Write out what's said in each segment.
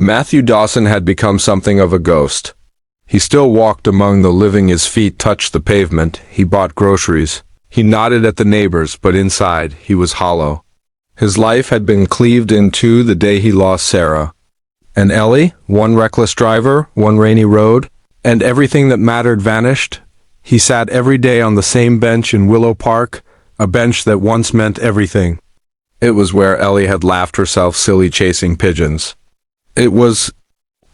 Matthew Dawson had become something of a ghost. He still walked among the living, his feet touched the pavement, he bought groceries. He nodded at the neighbors, but inside, he was hollow. His life had been cleaved in two the day he lost Sarah. And Ellie, one reckless driver, one rainy road, and everything that mattered vanished. He sat every day on the same bench in Willow Park, a bench that once meant everything. It was where Ellie had laughed herself silly chasing pigeons. It was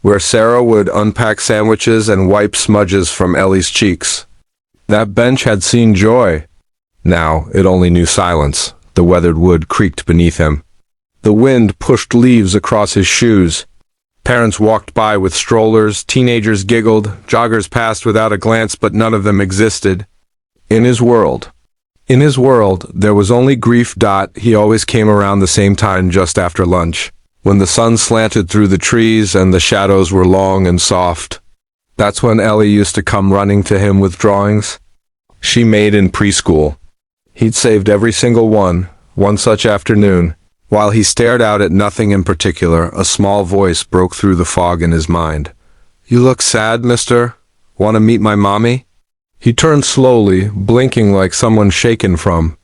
where Sarah would unpack sandwiches and wipe smudges from Ellie's cheeks. That bench had seen joy. Now it only knew silence. The weathered wood creaked beneath him. The wind pushed leaves across his shoes. Parents walked by with strollers, teenagers giggled, joggers passed without a glance, but none of them existed. In his world, there was only grief. He always came around the same time just after lunch, when the sun slanted through the trees and the shadows were long and soft. That's when Ellie used to come running to him with drawings she made in preschool. He'd saved every single one such afternoon. While he stared out at nothing in particular, a small voice broke through the fog in his mind. "You look sad, mister. Want to meet my mommy?" He turned slowly, blinking like someone shaken from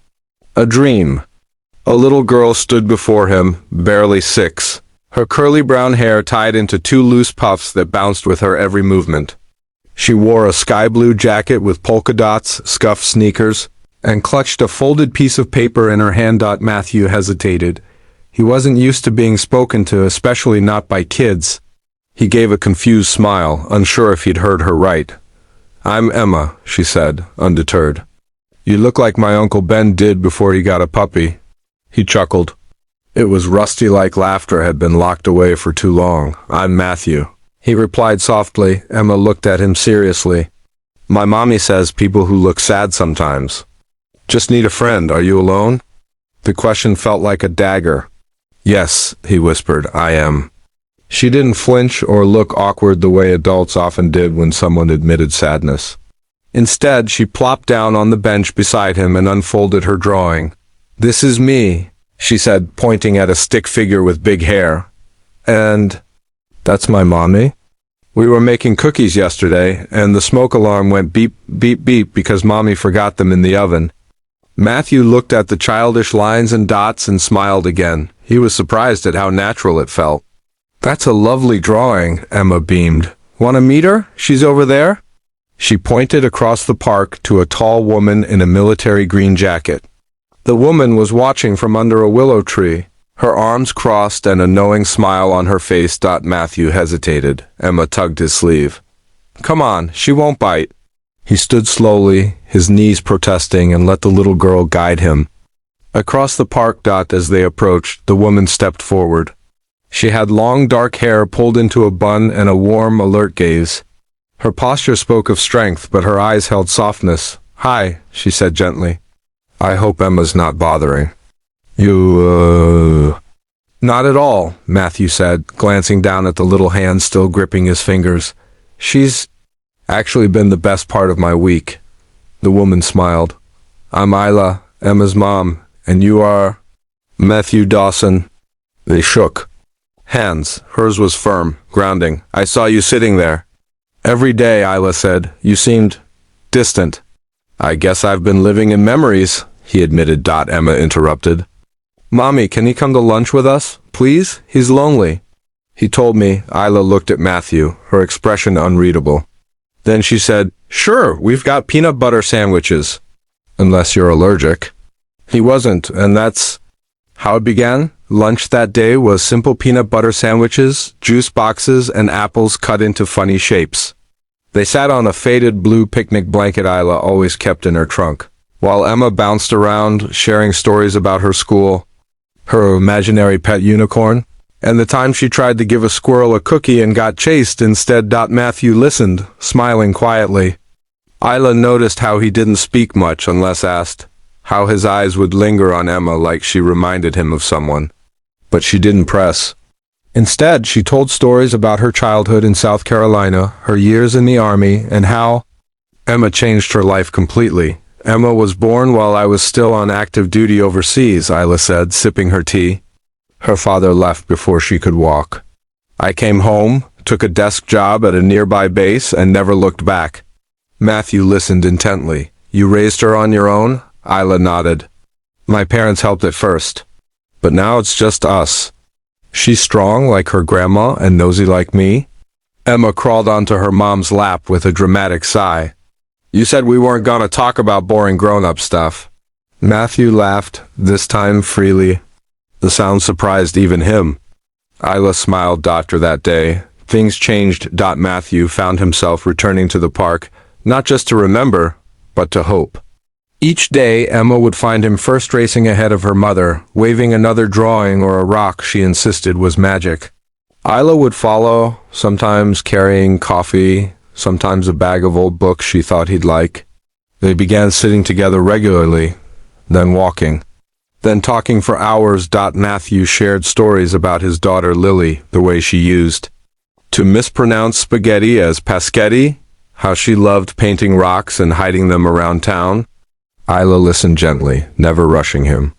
a dream. A little girl stood before him, barely 6, her curly brown hair tied into 2 loose puffs that bounced with her every movement. She wore a sky-blue jacket with polka dots, scuffed sneakers, and clutched a folded piece of paper in her hand. Matthew hesitated. He wasn't used to being spoken to, especially not by kids. He gave a confused smile, unsure if he'd heard her right. "I'm Emma," she said, undeterred. "You look like my Uncle Ben did before he got a puppy." He chuckled. It was rusty, like laughter had been locked away for too long. "I'm Matthew," he replied softly. Emma looked at him seriously. "My mommy says people who look sad sometimes. Just need a friend. Are you alone?" The question felt like a dagger. "Yes," he whispered, "I am." She didn't flinch or look awkward the way adults often did when someone admitted sadness. Instead, she plopped down on the bench beside him and unfolded her drawing. "This is me," she said, pointing at a stick figure with big hair. "And that's my mommy. We were making cookies yesterday, and the smoke alarm went beep, beep, beep because mommy forgot them in the oven." Matthew looked at the childish lines and dots and smiled again. He was surprised at how natural it felt. "That's a lovely drawing," Emma beamed. "Want to meet her? She's over there." She pointed across the park to a tall woman in a military green jacket. The woman was watching from under a willow tree, her arms crossed and a knowing smile on her face. Matthew hesitated. Emma tugged his sleeve. "Come on, she won't bite." He stood slowly, his knees protesting, and let the little girl guide him. Across the park. As they approached, the woman stepped forward. She had long dark hair pulled into a bun and a warm, alert gaze. Her posture spoke of strength, but her eyes held softness. "Hi," she said gently. "I hope Emma's not bothering you." "Not at all," Matthew said, glancing down at the little hand still gripping his fingers. "She's actually been the best part of my week." The woman smiled. "I'm Isla, Emma's mom, and you are Matthew Dawson." They shook hands. Hers was firm, grounding. "I saw you sitting there." "Every day," Isla said. "You seemed distant." "I guess I've been living in memories," he admitted. Emma interrupted. "Mommy, can he come to lunch with us, please? He's lonely." "He told me." Isla looked at Matthew, her expression unreadable. Then she said, "Sure, we've got peanut butter sandwiches. Unless you're allergic." He wasn't, and that's how it began. Lunch that day was simple peanut butter sandwiches, juice boxes, and apples cut into funny shapes. They sat on a faded blue picnic blanket Isla always kept in her trunk, while Emma bounced around, sharing stories about her school, her imaginary pet unicorn, and the time she tried to give a squirrel a cookie and got chased instead. Matthew listened, smiling quietly. Isla noticed how he didn't speak much unless asked, how his eyes would linger on Emma like she reminded him of someone. But she didn't press. Instead, she told stories about her childhood in South Carolina, her years in the Army, and how Emma changed her life completely. "Emma was born while I was still on active duty overseas," Isla said, sipping her tea. "Her father left before she could walk. I came home, took a desk job at a nearby base, and never looked back. Matthew listened intently. You raised her on your own? Isla nodded. My parents helped at first, but now it's just us. She's strong like her grandma and nosy like me. Emma crawled onto her mom's lap with a dramatic sigh. You said we weren't gonna talk about boring grown-up stuff. Matthew laughed, this time freely. The sound surprised even him. Isla smiled after that day. Things changed. Matthew found himself returning to the park, not just to remember, but to hope. Each day, Emma would find him first racing ahead of her mother, waving another drawing or a rock she insisted was magic. Isla would follow, sometimes carrying coffee, sometimes a bag of old books she thought he'd like. They began sitting together regularly, then walking, then talking for hours. Matthew shared stories about his daughter Lily, the way she used to mispronounce spaghetti as paschetti, how she loved painting rocks and hiding them around town. Isla listened gently, never rushing him.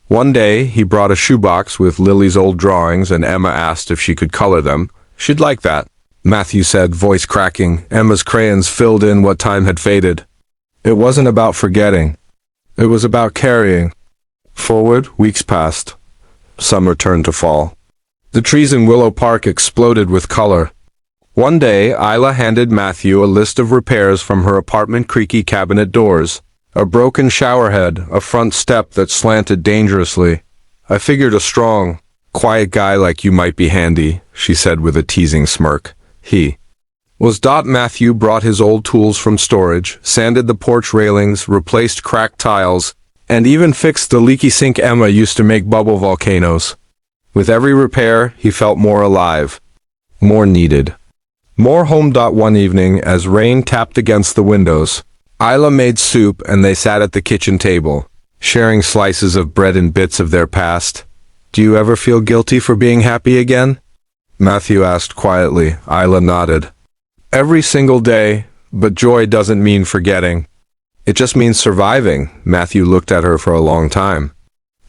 One day, he brought a shoebox with Lily's old drawings, and Emma asked if she could color them. She'd like that, Matthew said, voice cracking. Emma's crayons filled in what time had faded. It wasn't about forgetting. It was about carrying. Forward, weeks passed. Summer turned to fall. The trees in Willow Park exploded with color. One day, Isla handed Matthew a list of repairs from her apartment: creaky cabinet doors, a broken showerhead, a front step that slanted dangerously. I figured a strong, quiet guy like you might be handy, she said with a teasing smirk. He was. Matthew brought his old tools from storage, sanded the porch railings, replaced cracked tiles, and even fixed the leaky sink Emma used to make bubble volcanoes. With every repair, he felt more alive, more needed, more home. One evening, as rain tapped against the windows, Isla made soup and they sat at the kitchen table, sharing slices of bread and bits of their past. Do you ever feel guilty for being happy again? Matthew asked quietly. Isla nodded. Every single day, but joy doesn't mean forgetting. It just means surviving. Matthew looked at her for a long time.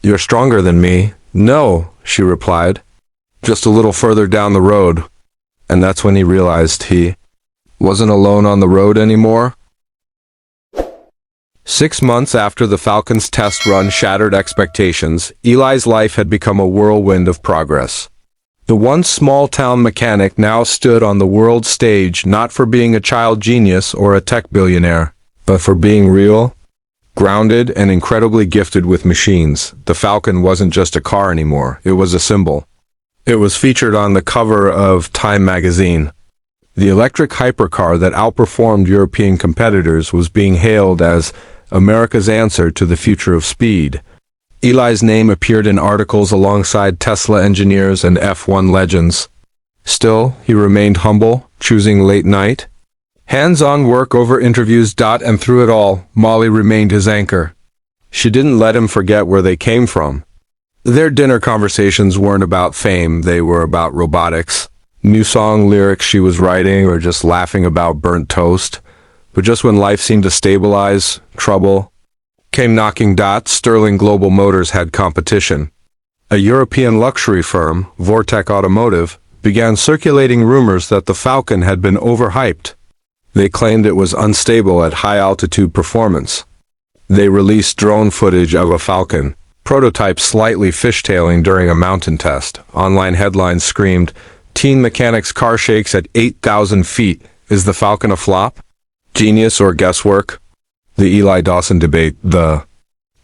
You're stronger than me. No, she replied. Just a little further down the road. And that's when he realized he wasn't alone on the road anymore. 6 months after the Falcons' test run shattered expectations, Eli's life had become a whirlwind of progress. The once small-town mechanic now stood on the world stage, not for being a child genius or a tech billionaire, but for being real, grounded, and incredibly gifted with machines. The Falcon wasn't just a car anymore, it was a symbol. It was featured on the cover of Time magazine. The electric hypercar that outperformed European competitors was being hailed as America's answer to the future of speed. Eli's name appeared in articles alongside Tesla engineers and F1 legends. Still, he remained humble, choosing late night, hands-on work over interviews. And through it all, Molly remained his anchor. She didn't let him forget where they came from. Their dinner conversations weren't about fame, they were about robotics. New song lyrics she was writing, or just laughing about burnt toast. But just when life seemed to stabilize, trouble came knocking. Sterling Global Motors had competition. A European luxury firm, Vortec Automotive, began circulating rumors that the Falcon had been overhyped. They claimed it was unstable at high-altitude performance. They released drone footage of a Falcon prototype slightly fishtailing during a mountain test. Online headlines screamed, "Teen mechanic's car shakes at 8,000 feet. Is the Falcon a flop? Genius or guesswork?" The Eli Dawson debate. The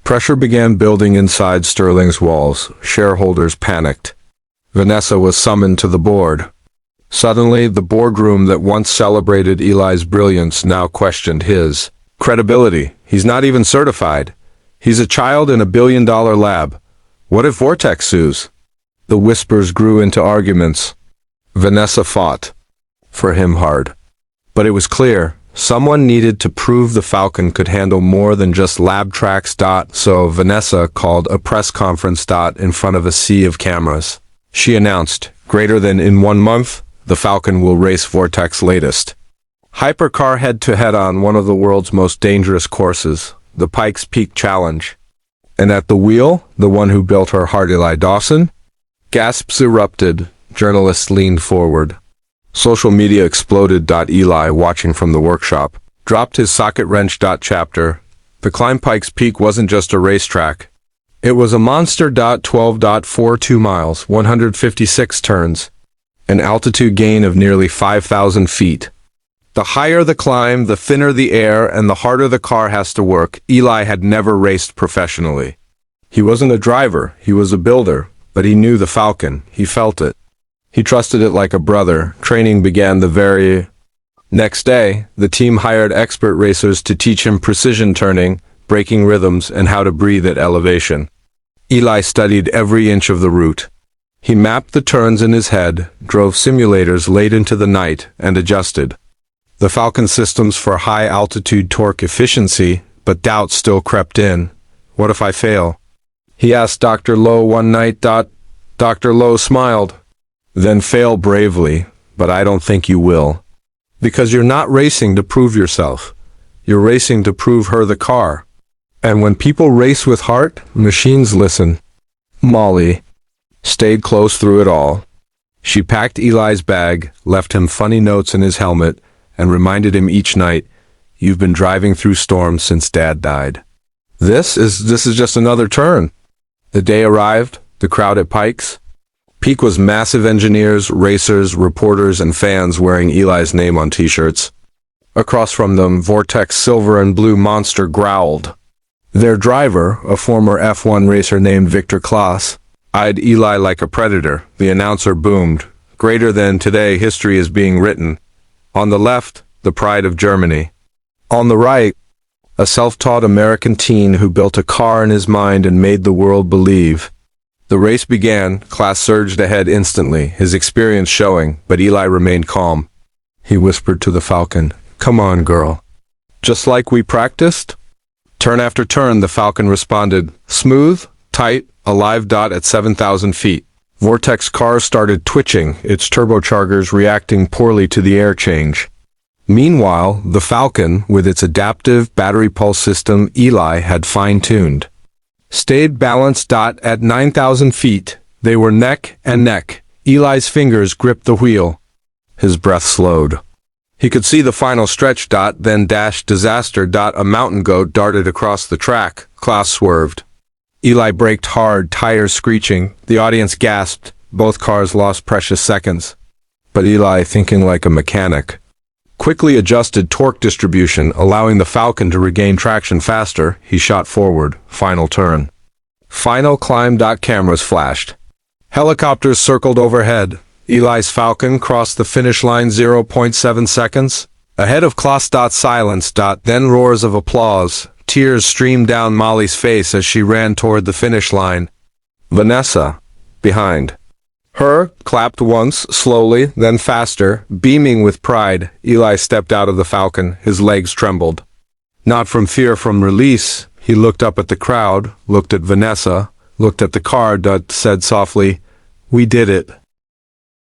pressure began building inside Sterling's walls. Shareholders panicked. Vanessa was summoned to the board. Suddenly, the boardroom that once celebrated Eli's brilliance now questioned his credibility. He's not even certified. He's a child in a billion-dollar lab. What if Vortex sues? The whispers grew into arguments. Vanessa fought for him hard. But it was clear, someone needed to prove the Falcon could handle more than just lab tracks. So Vanessa called a press conference. In front of a sea of cameras. She announced, greater than in 1 month, the Falcon will race Vortex's latest hypercar head-to-head on one of the world's most dangerous courses, the Pikes Peak Challenge. And at the wheel, the one who built her heart, Eli Dawson? Gasps erupted. Journalists leaned forward. Social media exploded. Eli, watching from the workshop, dropped his socket wrench. Chapter. The climb Pikes Peak wasn't just a racetrack. It was a monster. 12.42 miles, 156 turns, an altitude gain of nearly 5,000 feet. The higher the climb, the thinner the air, and the harder the car has to work. Eli had never raced professionally. He wasn't a driver, he was a builder, but he knew the Falcon, he felt it. He trusted it like a brother. Training began the very next day. The team hired expert racers to teach him precision turning, braking rhythms, and how to breathe at elevation. Eli studied every inch of the route. He mapped the turns in his head, drove simulators late into the night, and adjusted the Falcon systems for high-altitude torque efficiency, but doubt still crept in. What if I fail? He asked Dr. Lowe one night. Dr. Lowe smiled. Then fail bravely, but I don't think you will. Because you're not racing to prove yourself. You're racing to prove her the car. And when people race with heart, machines listen. Molly stayed close through it all. She packed Eli's bag, left him funny notes in his helmet, and reminded him each night, "You've been driving through storms since Dad died." This is just another turn. The day arrived, the crowd at Pikes Peak was massive. Engineers, racers, reporters, and fans wearing Eli's name on t-shirts. Across from them, Vortex Silver and Blue Monster growled. Their driver, a former F1 racer named Victor Klaas, eyed Eli like a predator. The announcer boomed, "Greater than today, history is being written." On the left, the pride of Germany. On the right, a self-taught American teen who built a car in his mind and made the world believe. The race began. Klaas surged ahead instantly, his experience showing, but Eli remained calm. He whispered to the Falcon, "Come on, girl. Just like we practiced?" Turn after turn, the Falcon responded, smooth, tight, alive. At 7,000 feet. Vortex car started twitching, its turbochargers reacting poorly to the air change. Meanwhile, the Falcon, with its adaptive battery pulse system Eli had fine-tuned, stayed balanced. At 9,000 feet, they were neck and neck. Eli's fingers gripped the wheel. His breath slowed. He could see the final stretch. Then dash disaster. A mountain goat darted across the track. Klaas swerved. Eli braked hard, tires screeching. The audience gasped. Both cars lost precious seconds. But Eli, thinking like a mechanic, quickly adjusted torque distribution, allowing the Falcon to regain traction faster. He shot forward. Final turn. Final climb. Cameras flashed. Helicopters circled overhead. Eli's Falcon crossed the finish line 0.7 seconds ahead of Klaas. Silence. Then roars of applause. Tears streamed down Molly's face as she ran toward the finish line. Vanessa, behind her, clapped once, slowly, then faster. Beaming with pride, Eli stepped out of the Falcon. His legs trembled. Not from fear, from release. He looked up at the crowd, looked at Vanessa, looked at the car. Said softly, "We did it."